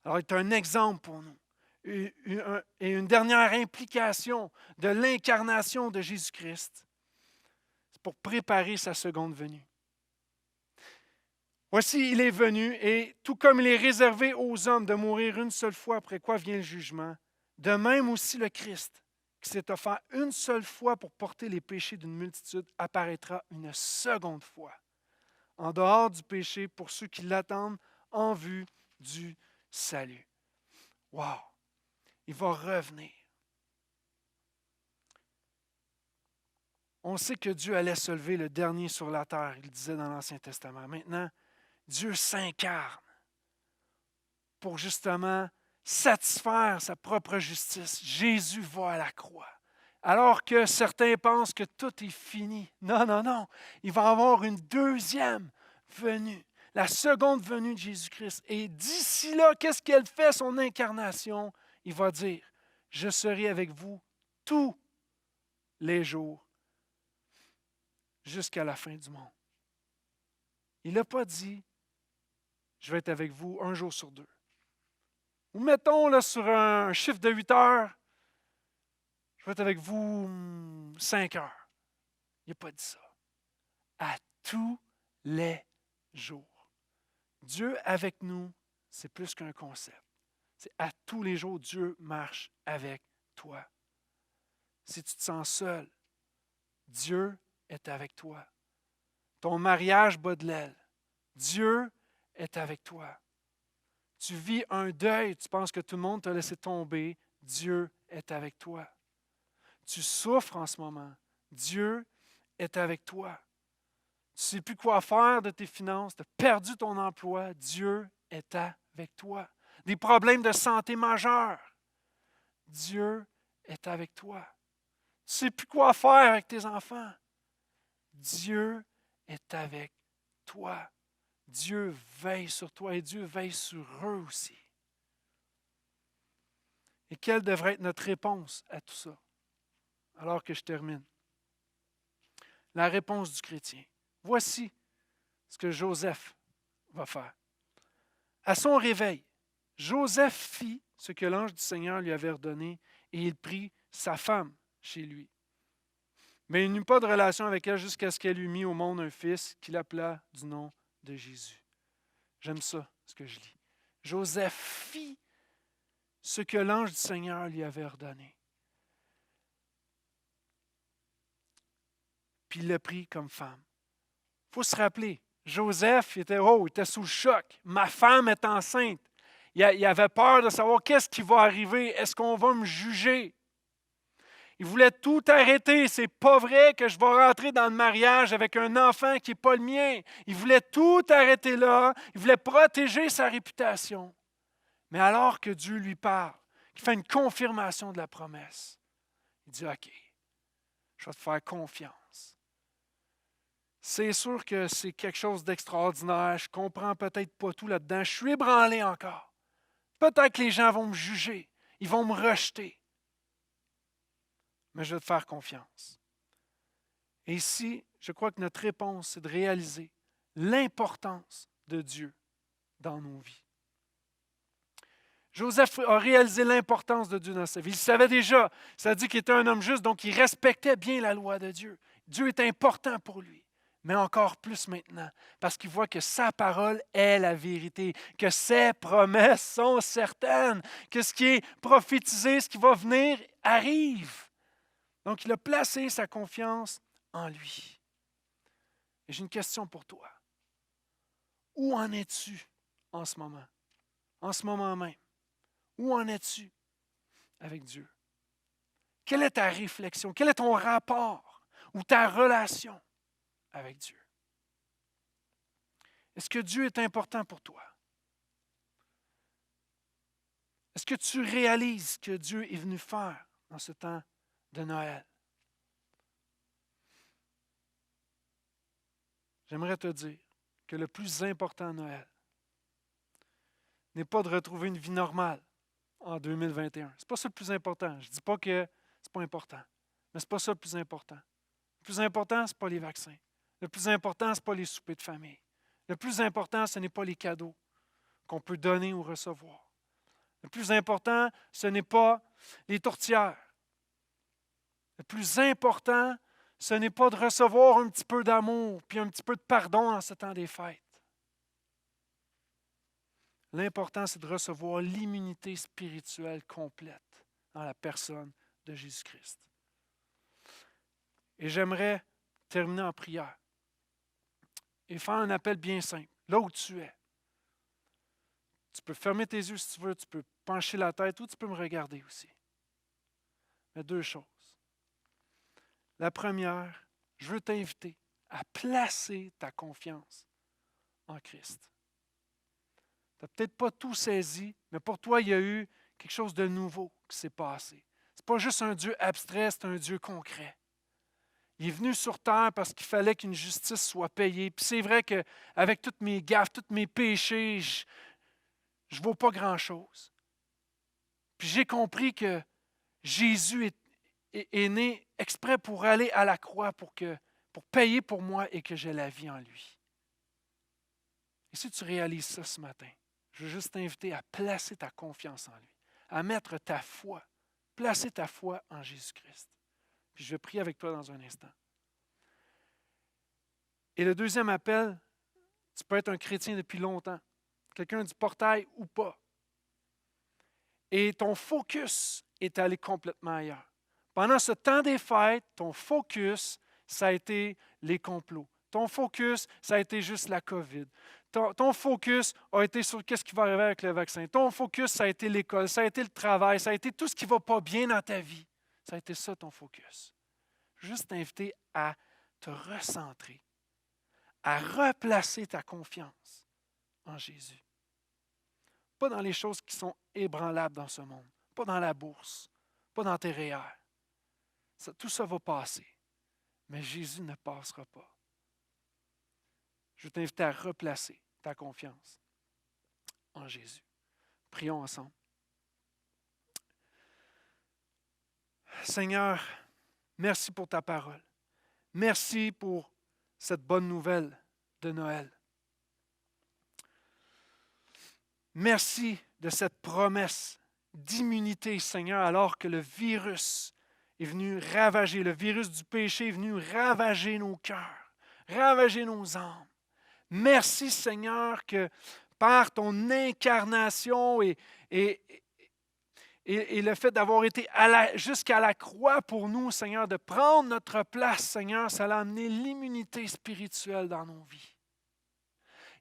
Alors, il est un exemple pour nous. Et une dernière implication de l'incarnation de Jésus-Christ, c'est pour préparer sa seconde venue. Voici, il est venu, et tout comme il est réservé aux hommes de mourir une seule fois, après quoi vient le jugement, de même aussi le Christ, qui s'est offert une seule fois pour porter les péchés d'une multitude, apparaîtra une seconde fois en dehors du péché pour ceux qui l'attendent en vue du salut. Wow! Il va revenir. On sait que Dieu allait se lever le dernier sur la terre, il disait dans l'Ancien Testament. Maintenant, Dieu s'incarne pour justement satisfaire sa propre justice. Jésus va à la croix. Alors que certains pensent que tout est fini. Non, non, non. Il va y avoir une deuxième venue, la seconde venue de Jésus-Christ. Et d'ici là, qu'est-ce qu'elle fait, son incarnation? Il va dire, je serai avec vous tous les jours jusqu'à la fin du monde. Il n'a pas dit, je vais être avec vous un jour sur deux. Ou mettons là, sur un chiffre de 8 heures, je vais être avec vous 5 heures. Il n'a pas dit ça. À tous les jours. Dieu avec nous, c'est plus qu'un concept. C'est à tous les jours, Dieu marche avec toi. Si tu te sens seul, Dieu est avec toi. Ton mariage bat de l'aile. Dieu est avec toi. Tu vis un deuil, tu penses que tout le monde t'a laissé tomber. Dieu est avec toi. Tu souffres en ce moment. Dieu est avec toi. Tu ne sais plus quoi faire de tes finances. Tu as perdu ton emploi. Dieu est avec toi. Des problèmes de santé majeurs. Dieu est avec toi. Tu ne sais plus quoi faire avec tes enfants. Dieu est avec toi. Dieu veille sur toi et Dieu veille sur eux aussi. Et quelle devrait être notre réponse à tout ça? Alors que je termine. La réponse du chrétien. Voici ce que Joseph va faire. À son réveil, Joseph fit ce que l'ange du Seigneur lui avait ordonné et il prit sa femme chez lui. Mais il n'eut pas de relation avec elle jusqu'à ce qu'elle eût mis au monde un fils qu'il appela du nom de Jésus. J'aime ça, ce que je lis. Joseph fit ce que l'ange du Seigneur lui avait ordonné. Puis il l'a pris comme femme. Il faut se rappeler, Joseph il était sous le choc. Ma femme est enceinte. Il avait peur de savoir qu'est-ce qui va arriver. Est-ce qu'on va me juger? Il voulait tout arrêter. C'est pas vrai que je vais rentrer dans le mariage avec un enfant qui n'est pas le mien. Il voulait tout arrêter là. Il voulait protéger sa réputation. Mais alors que Dieu lui parle, qu'il fait une confirmation de la promesse, il dit, OK, je vais te faire confiance. C'est sûr que c'est quelque chose d'extraordinaire. Je ne comprends peut-être pas tout là-dedans. Je suis ébranlé encore. Peut-être que les gens vont me juger. Ils vont me rejeter. Mais je vais te faire confiance. Et ici, je crois que notre réponse, c'est de réaliser l'importance de Dieu dans nos vies. Joseph a réalisé l'importance de Dieu dans sa vie. Il savait déjà, ça dit qu'il était un homme juste, donc il respectait bien la loi de Dieu. Dieu est important pour lui, mais encore plus maintenant, parce qu'il voit que sa parole est la vérité, que ses promesses sont certaines, que ce qui est prophétisé, ce qui va venir, arrive. Donc, il a placé sa confiance en lui. Et j'ai une question pour toi. Où en es-tu en ce moment? En ce moment même. Où en es-tu avec Dieu? Quelle est ta réflexion? Quel est ton rapport ou ta relation avec Dieu? Est-ce que Dieu est important pour toi? Est-ce que tu réalises ce que Dieu est venu faire dans ce temps de Noël? J'aimerais te dire que le plus important à Noël n'est pas de retrouver une vie normale en 2021. Ce n'est pas ça le plus important. Je ne dis pas que ce n'est pas important, mais ce n'est pas ça le plus important. Le plus important, ce n'est pas les vaccins. Le plus important, ce n'est pas les soupers de famille. Le plus important, ce n'est pas les cadeaux qu'on peut donner ou recevoir. Le plus important, ce n'est pas les tourtières. Le plus important, ce n'est pas de recevoir un petit peu d'amour puis un petit peu de pardon en ce temps des fêtes. L'important, c'est de recevoir l'immunité spirituelle complète dans la personne de Jésus-Christ. Et j'aimerais terminer en prière. et faire un appel bien simple, là où tu es. Tu peux fermer tes yeux si tu veux, tu peux pencher la tête ou tu peux me regarder aussi. Mais deux choses. La première, je veux t'inviter à placer ta confiance en Christ. Tu n'as peut-être pas tout saisi, mais pour toi, il y a eu quelque chose de nouveau qui s'est passé. Ce n'est pas juste un Dieu abstrait, c'est un Dieu concret. Il est venu sur terre parce qu'il fallait qu'une justice soit payée. Puis c'est vrai qu'avec toutes mes gaffes, tous mes péchés, je ne vaux pas grand-chose. Puis j'ai compris que Jésus est né exprès pour aller à la croix, pour payer pour moi et que j'ai la vie en lui. Et si tu réalises ça ce matin, je veux juste t'inviter à placer ta confiance en lui, à mettre ta foi, placer ta foi en Jésus-Christ. Puis je vais prier avec toi dans un instant. Et le deuxième appel, tu peux être un chrétien depuis longtemps, quelqu'un du portail ou pas. Et ton focus est allé complètement ailleurs. Pendant ce temps des fêtes, ton focus, ça a été les complots. Ton focus, ça a été juste la COVID. Ton focus a été sur qu'est-ce qui va arriver avec le vaccin. Ton focus, ça a été l'école, ça a été le travail, ça a été tout ce qui ne va pas bien dans ta vie. Ça a été ça ton focus. Juste t'inviter à te recentrer, à replacer ta confiance en Jésus. Pas dans les choses qui sont ébranlables dans ce monde, pas dans la bourse, pas dans tes REER. Tout ça va passer, mais Jésus ne passera pas. Je veux t'inviter à replacer ta confiance en Jésus. Prions ensemble. Seigneur, merci pour ta parole. Merci pour cette bonne nouvelle de Noël. Merci de cette promesse d'immunité, Seigneur, alors que le virus est venu ravager, le virus du péché est venu ravager nos cœurs, ravager nos âmes. Merci, Seigneur, que par ton incarnation et le fait d'avoir été jusqu'à la croix pour nous, Seigneur, de prendre notre place, Seigneur, ça a amené l'immunité spirituelle dans nos vies.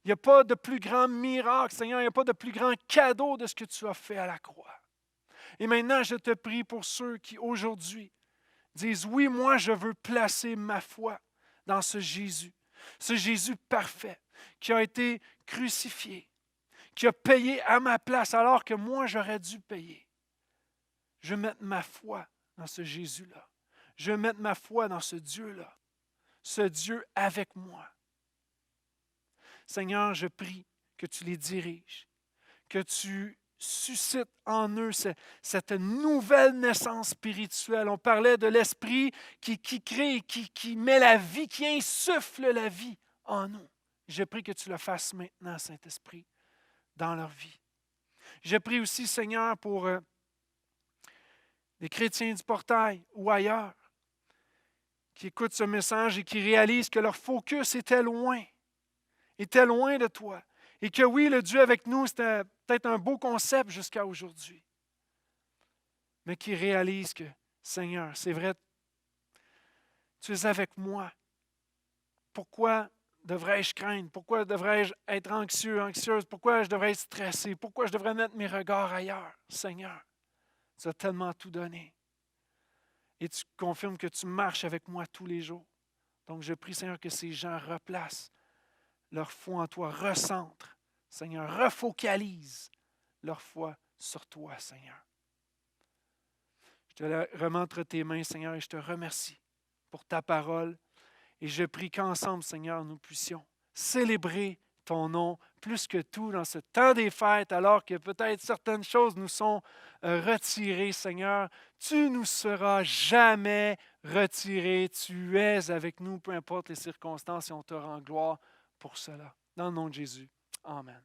Il n'y a pas de plus grand miracle, Seigneur, il n'y a pas de plus grand cadeau de ce que tu as fait à la croix. Et maintenant, je te prie pour ceux qui, aujourd'hui, disent, oui, moi, je veux placer ma foi dans ce Jésus parfait, qui a été crucifié, qui a payé à ma place alors que moi, j'aurais dû payer. Je veux mettre ma foi dans ce Jésus-là. Je veux mettre ma foi dans ce Dieu-là, ce Dieu avec moi. Seigneur, je prie que tu les diriges, que tu suscites en eux cette nouvelle naissance spirituelle. On parlait de l'Esprit qui crée, qui met la vie, qui insuffle la vie en nous. Je prie que tu le fasses maintenant, Saint-Esprit, dans leur vie. Je prie aussi, Seigneur, pour les chrétiens du portail ou ailleurs, qui écoutent ce message et qui réalisent que leur focus était loin de toi. Et que oui, le Dieu avec nous, c'était peut-être un beau concept jusqu'à aujourd'hui. Mais qui réalisent que, Seigneur, c'est vrai, tu es avec moi. Pourquoi devrais-je craindre? Pourquoi devrais-je être anxieux, anxieuse? Pourquoi je devrais être stressé? Pourquoi je devrais mettre mes regards ailleurs? Seigneur, tu as tellement tout donné. Et tu confirmes que tu marches avec moi tous les jours. Donc, je prie, Seigneur, que ces gens replacent leur foi en toi, recentrent, Seigneur, refocalise leur foi sur toi, Seigneur. Je te remets entre tes mains, Seigneur, et je te remercie pour ta parole. Et je prie qu'ensemble, Seigneur, nous puissions célébrer ton nom plus que tout dans ce temps des fêtes, alors que peut-être certaines choses nous sont retirées, Seigneur. Tu nous seras jamais retirés. Tu es avec nous, peu importe les circonstances, et on te rend gloire pour cela. Dans le nom de Jésus. Amen.